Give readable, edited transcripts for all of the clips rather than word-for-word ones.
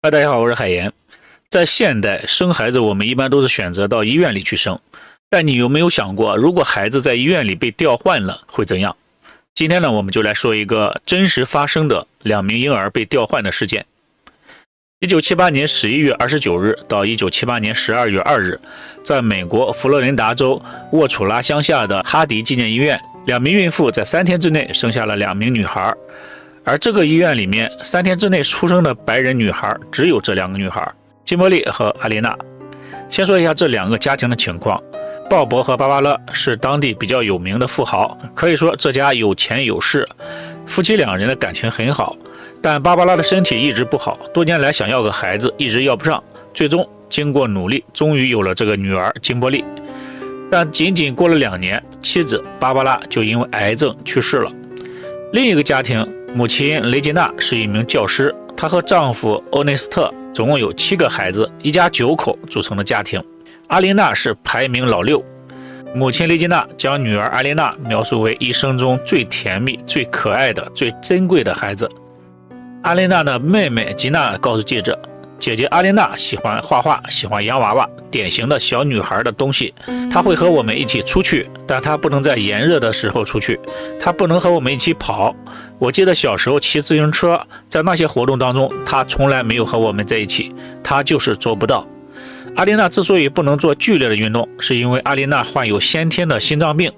嗨，大家好，我是海岩。在现代生孩子，我们一般都是选择到医院里去生。但你有没有想过，如果孩子在医院里被调换了，会怎样？今天呢，我们就来说一个真实发生的2名婴儿被调换的事件。1978年11月29日到1978年12月2日，在美国佛罗林达州沃楚拉乡下的哈迪纪念医院，2名孕妇在3天之内生下了2名女孩。而这个医院里面3天之内出生的白人女孩只有这2个女孩，金波丽和阿丽娜。先说一下这2个家庭的情况。鲍勃和芭芭拉是当地比较有名的富豪，可以说这家有钱有势，夫妻2人的感情很好。但芭芭拉的身体一直不好，多年来想要个孩子一直要不上，最终经过努力，终于有了这个女儿金波丽。但仅仅过了2年，妻子芭芭拉就因为癌症去世了。另一个家庭，母亲雷吉娜是一名教师，她和丈夫欧内斯特总共有7个孩子，一家9口组成的家庭。阿琳娜是排名老6。母亲雷吉娜将女儿阿琳娜描述为一生中最甜蜜、最可爱的、最珍贵的孩子。阿琳娜的妹妹吉娜告诉记者，姐姐阿琳娜喜欢画画，喜欢洋娃娃，典型的小女孩的东西。她会和我们一起出去，但她不能在炎热的时候出去，她不能和我们一起跑。我记得小时候骑自行车，在那些活动当中，她从来没有和我们在一起，她就是做不到。阿琳娜之所以不能做剧烈的运动，是因为阿琳娜患有先天的心脏病。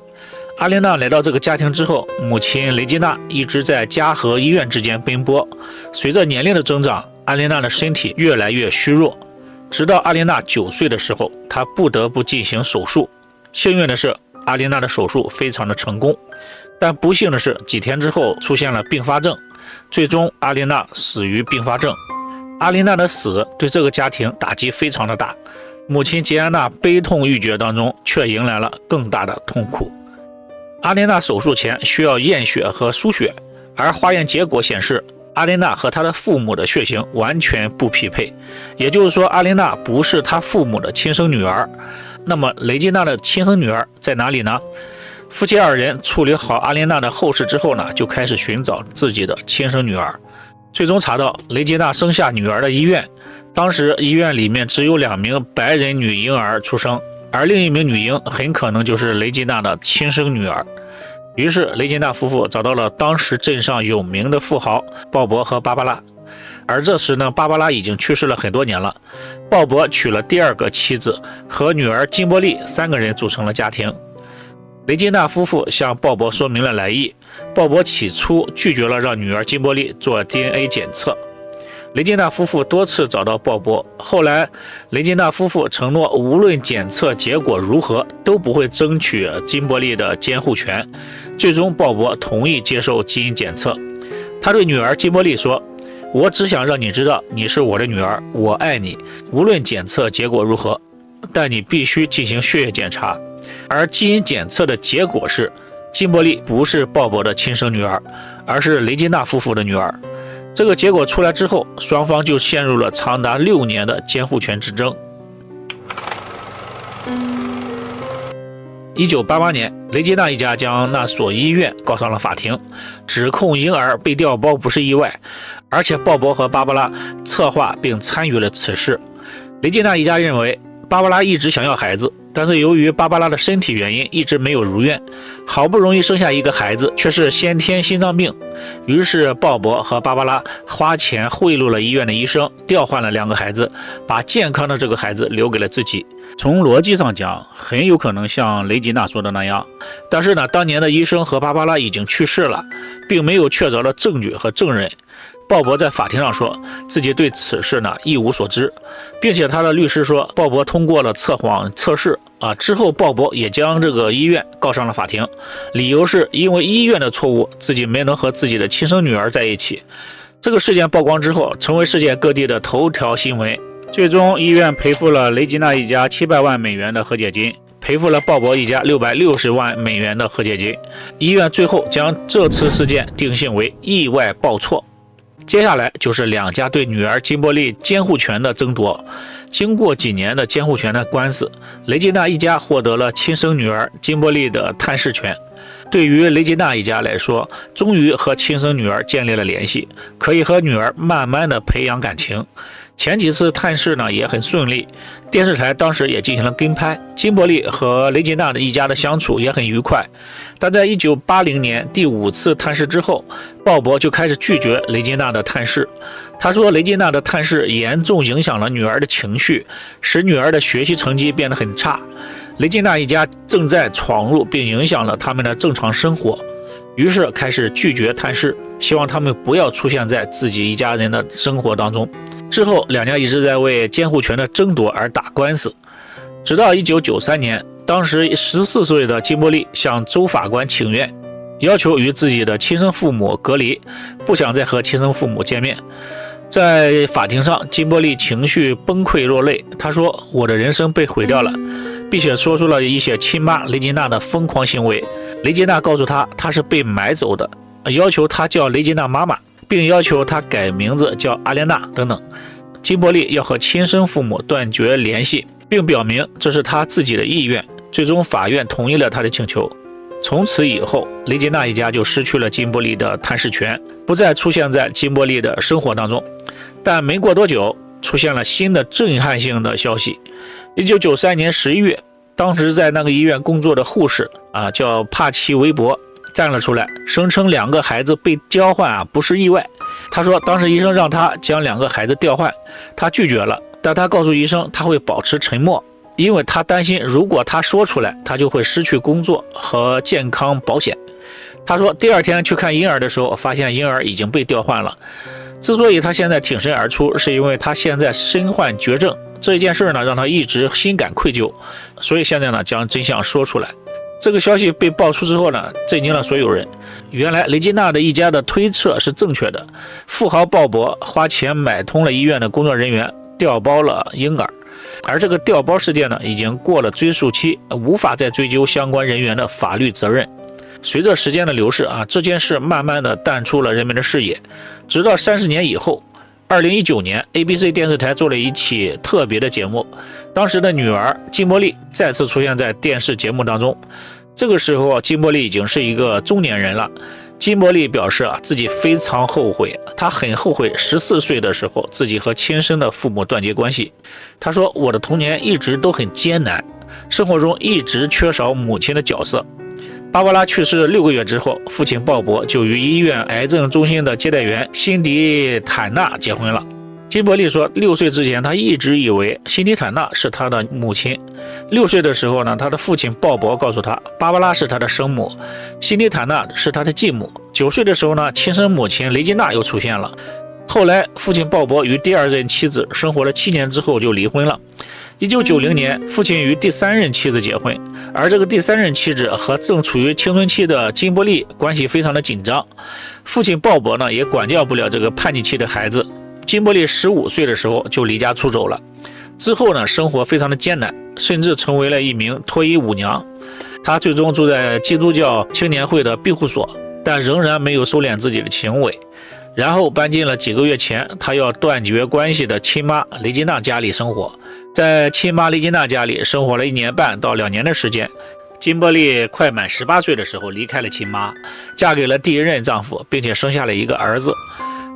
阿琳娜来到这个家庭之后，母亲雷吉娜一直在家和医院之间奔波。随着年龄的增长，阿琳娜的身体越来越虚弱，直到阿琳娜9岁的时候，她不得不进行手术。幸运的是，阿琳娜的手术非常的成功，但不幸的是，几天之后出现了并发症，最终阿琳娜死于并发症。阿琳娜的死对这个家庭打击非常的大，母亲吉安娜悲痛欲绝当中，却迎来了更大的痛苦。阿琳娜手术前需要验血和输血，而化验结果显示，阿琳娜和她的父母的血型完全不匹配，也就是说，阿琳娜不是她父母的亲生女儿。那么雷吉娜的亲生女儿在哪里呢？夫妻2人处理好阿琳娜的后事之后呢，就开始寻找自己的亲生女儿。最终查到雷吉娜生下女儿的医院，当时医院里面只有2名白人女婴儿出生，而另一名女婴很可能就是雷吉娜的亲生女儿。于是雷吉娜夫妇找到了当时镇上有名的富豪鲍勃和芭芭拉。而这时呢，芭芭拉已经去世了很多年了。鲍勃娶了第2个妻子，和女儿金波丽3个人组成了家庭。雷吉娜夫妇向鲍勃说明了来意，鲍勃起初拒绝了让女儿金波丽做 DNA 检测。雷吉娜夫妇多次找到鲍勃，后来雷吉娜夫妇承诺无论检测结果如何都不会争取金波丽的监护权。最终鲍勃同意接受基因检测。他对女儿金波丽说，我只想让你知道你是我的女儿，我爱你，无论检测结果如何，但你必须进行血液检查。而基因检测的结果是，金波丽不是鲍勃的亲生女儿，而是雷吉娜夫妇的女儿。这个结果出来之后，双方就陷入了长达6年的监护权之争。1988年，雷吉娜一家将那所医院告上了法庭，指控婴儿被调包不是意外，而且鲍勃和芭芭拉策划并参与了此事。雷吉娜一家认为，芭芭拉一直想要孩子，但是由于芭芭拉的身体原因一直没有如愿，好不容易生下一个孩子却是先天心脏病。于是鲍勃和芭芭拉花钱贿赂了医院的医生，调换了2个孩子，把健康的这个孩子留给了自己。从逻辑上讲，很有可能像雷吉娜说的那样，但是呢，当年的医生和芭芭拉已经去世了，并没有确凿的证据和证人。鲍勃在法庭上说自己对此事呢一无所知，并且他的律师说鲍勃通过了测谎测试之后鲍勃也将这个医院告上了法庭，理由是因为医院的错误，自己没能和自己的亲生女儿在一起。这个事件曝光之后，成为世界各地的头条新闻。最终医院赔付了雷吉娜一家700万美元的和解金，赔付了鲍勃一家660万美元的和解金。医院最后将这次事件定性为意外报错。接下来就是2家对女儿金波丽监护权的争夺。经过几年的监护权的官司，雷吉娜一家获得了亲生女儿金波丽的探视权。对于雷吉娜一家来说，终于和亲生女儿建立了联系，可以和女儿慢慢的培养感情。前几次探视呢也很顺利，电视台当时也进行了跟拍，金伯利和雷吉娜的一家的相处也很愉快。但在1980年第5次探视之后，鲍勃就开始拒绝雷吉娜的探视。他说雷吉娜的探视严重影响了女儿的情绪，使女儿的学习成绩变得很差。雷吉娜一家正在闯入并影响了他们的正常生活，于是开始拒绝探视，希望他们不要出现在自己一家人的生活当中。之后两家一直在为监护权的争夺而打官司，直到1993年，当时14岁的金伯利向州法官请愿，要求与自己的亲生父母隔离，不想再和亲生父母见面。在法庭上，金伯利情绪崩溃落泪，他说：“我的人生被毁掉了，并且说出了一些亲妈雷吉娜的疯狂行为。雷吉娜告诉他，他是被买走的，要求他叫雷吉娜妈妈，并要求他改名字叫阿莲娜等等。金伯利要和亲生父母断绝联系，并表明这是他自己的意愿。最终，法院同意了他的请求。从此以后，雷吉娜一家就失去了金伯利的探视权，不再出现在金伯利的生活当中。但没过多久，出现了新的震撼性的消息。1993年11月，当时在那个医院工作的护士叫帕奇韦伯站了出来，声称2个孩子被调换不是意外。他说当时医生让他将2个孩子调换，他拒绝了，但他告诉医生他会保持沉默，因为他担心如果他说出来，他就会失去工作和健康保险。他说第2天去看婴儿的时候，发现婴儿已经被调换了。之所以他现在挺身而出，是因为他现在身患绝症，这件事呢让他一直心感愧疚，所以现在呢将真相说出来。这个消息被爆出之后呢，震惊了所有人。原来雷吉娜的一家的推测是正确的，富豪鲍勃花钱买通了医院的工作人员，调包了婴儿。而这个调包事件呢，已经过了追诉期，无法再追究相关人员的法律责任。随着时间的流逝这件事慢慢的淡出了人们的视野，直到30年以后，2019年 ABC 电视台做了一期特别的节目，当时的女儿金伯利再次出现在电视节目当中。这个时候金伯利已经是一个中年人了。金伯利表示自己非常后悔，他很后悔14岁的时候自己和亲生的父母断绝关系。他说我的童年一直都很艰难，生活中一直缺少母亲的角色。芭芭拉去世6个月之后，父亲鲍勃就与医院癌症中心的接待员辛迪坦纳结婚了。金伯利说6岁之前他一直以为辛迪坦纳是他的母亲。6岁的时候呢，他的父亲鲍勃告诉他芭芭拉是他的生母，辛迪坦纳是他的继母。9岁的时候呢，亲生母亲雷吉娜又出现了。后来父亲鲍勃与第2任妻子生活了7年之后就离婚了。1990年父亲与第3任妻子结婚，而这个第3任妻子和正处于青春期的金伯利关系非常的紧张。父亲鲍勃呢也管教不了这个叛逆期的孩子。金伯利15岁的时候就离家出走了，之后呢生活非常的艰难，甚至成为了一名脱衣舞娘。他最终住在基督教青年会的庇护所，但仍然没有收敛自己的行为，然后搬进了几个月前他要断绝关系的亲妈雷吉娜家里生活。在亲妈雷吉娜家里生活了1年半到2年的时间。金伯利快满18岁的时候离开了亲妈，嫁给了第1任丈夫，并且生下了一个儿子。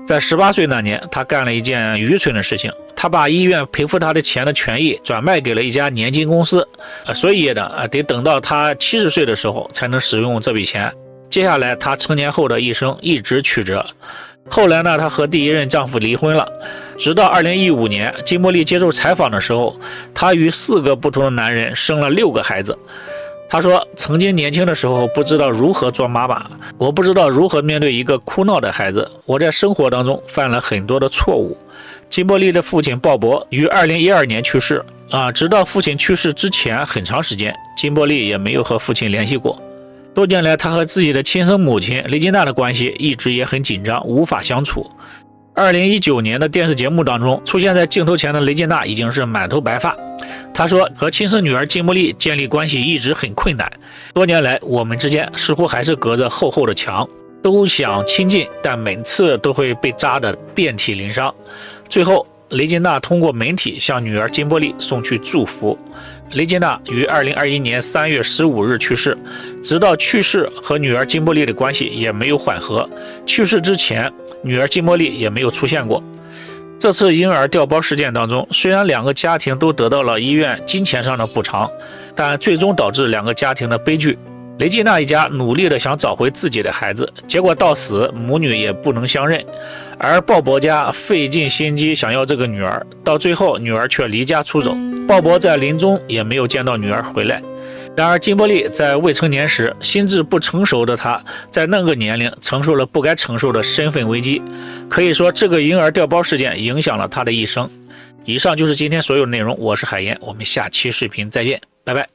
在18岁那年，他干了一件愚蠢的事情，他把医院赔付他的钱的权益转卖给了一家年金公司，所以呢得等到他70岁的时候才能使用这笔钱。接下来他成年后的一生一直曲折。后来呢，他和第1任丈夫离婚了，直到2015年金伯利接受采访的时候，他与4个不同的男人生了6个孩子。他说曾经年轻的时候不知道如何做妈妈，我不知道如何面对一个哭闹的孩子，我在生活当中犯了很多的错误。金伯利的父亲鲍勃于2012年去世直到父亲去世之前很长时间，金伯利也没有和父亲联系过。多年来他和自己的亲生母亲雷吉娜的关系一直也很紧张，无法相处。2019年的电视节目当中，出现在镜头前的雷吉娜已经是满头白发。她说和亲生女儿金伯利建立关系一直很困难，多年来我们之间似乎还是隔着厚厚的墙，都想亲近，但每次都会被扎得遍体鳞伤。最后雷吉娜通过媒体向女儿金伯利送去祝福。雷吉娜于2021年3月15日去世，直到去世和女儿金波丽的关系也没有缓和。去世之前，女儿金波丽也没有出现过。这次婴儿调包事件当中，虽然两个家庭都得到了医院金钱上的补偿，但最终导致两个家庭的悲剧。雷吉娜一家努力的想找回自己的孩子，结果到死母女也不能相认，而鲍勃家费尽心机想要这个女儿，到最后女儿却离家出走，鲍勃在临终也没有见到女儿回来。然而金波丽在未成年时，心智不成熟的她在那个年龄承受了不该承受的身份危机，可以说这个婴儿调包事件影响了她的一生。以上就是今天所有内容，我是海燕，我们下期视频再见，拜拜。